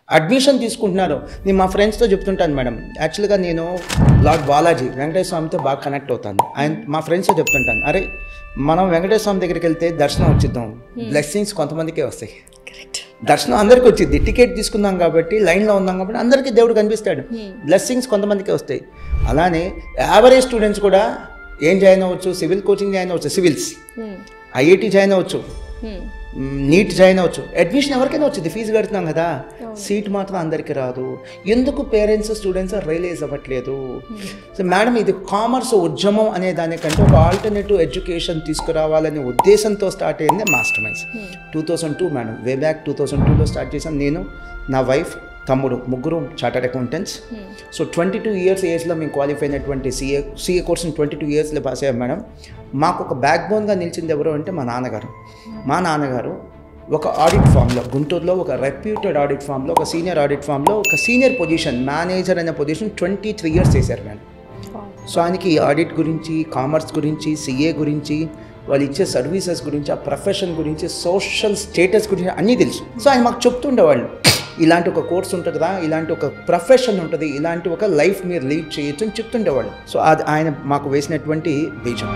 Admission తీసుకుంటున్నారు. నేను మా ఫ్రెండ్స్తో చెప్తుంటాను మేడం, యాక్చువల్గా నేను లార్డ్ బాలాజీ వెంకటేశ్వర స్వామితో బాగా కనెక్ట్ అవుతాను. మా ఫ్రెండ్స్తో చెప్తుంటాను, అరే మనం వెంకటేశ్వర స్వామి దగ్గరికి వెళ్తే దర్శనం వచ్చిద్దాం, బ్లెస్సింగ్స్ కొంతమందికే వస్తాయి. దర్శనం అందరికీ వచ్చింది, టికెట్ తీసుకుందాం కాబట్టి లైన్లో ఉన్నాం కాబట్టి అందరికీ దేవుడు కనిపిస్తాడు, బ్లెస్సింగ్స్ కొంతమందికే వస్తాయి. అలానే యావరేజ్ స్టూడెంట్స్ కూడా ఏం జాయిన్ అవ్వచ్చు, సివిల్ కోచింగ్ జాయిన్ అవ్వచ్చు, సివిల్స్, ఐఐటి జాయిన్ అవ్వచ్చు, నీట్ జాయిన్ అవ్వచ్చు. అడ్మిషన్ ఎవరికైనా వచ్చింది, ఫీజు కడుతున్నాం కదా, సీట్ మాత్రం అందరికీ రాదు. ఎందుకు పేరెంట్స్ స్టూడెంట్స్ రియలైజ్ అవ్వట్లేదు? సో మేడం, ఇది కామర్స్ ఉద్యమం అనే దానికంటే ఒక ఆల్టర్నేటివ్ ఎడ్యుకేషన్ తీసుకురావాలనే ఉద్దేశంతో స్టార్ట్ అయింది Master Minds. 2002 madam, way back 2002లో స్టార్ట్ చేసాం. నేను, నా వైఫ్, తమ్ముడు, ముగ్గురు చార్టర్డ్ అకౌంటెంట్స్. సో 22 ఇయర్స్ ఏజ్లో మేము క్వాలిఫై అయినటువంటి సిఏ కోర్స్ని 22 ఇయర్స్లో పాస్ అయ్యాం మేడం. మాకు ఒక బ్యాక్ బోన్గా నిలిచింది ఎవరు అంటే మా నాన్నగారు. మా నాన్నగారు ఒక ఆడిట్ ఫామ్లో, గుంటూరులో ఒక రెప్యూటెడ్ ఆడిట్ ఫామ్లో, ఒక సీనియర్ ఆడిట్ ఫామ్లో ఒక సీనియర్ పొజిషన్, మేనేజర్ అనే పొజిషన్ 23 ఇయర్స్ చేశారు మేడం. సో ఆయనకి ఆడిట్ గురించి, కామర్స్ గురించి, సిఏ గురించి, వాళ్ళు ఇచ్చే సర్వీసెస్ గురించి, ఆ ప్రొఫెషన్ గురించి, సోషల్ స్టేటస్ గురించి అన్నీ తెలుసు. సో ఆయన మాకు చెప్తుండేవాళ్ళు, ఇలాంటి ఒక కోర్స్ ఉంటుందా, ఇలాంటి ఒక ప్రొఫెషన్ ఉంటుంది, ఇలాంటి ఒక లైఫ్ మీరు లీడ్ చేయొచ్చు అని చెప్తుండేవాళ్ళు. సో అది ఆయన మాకు వేసినటువంటి బీజం.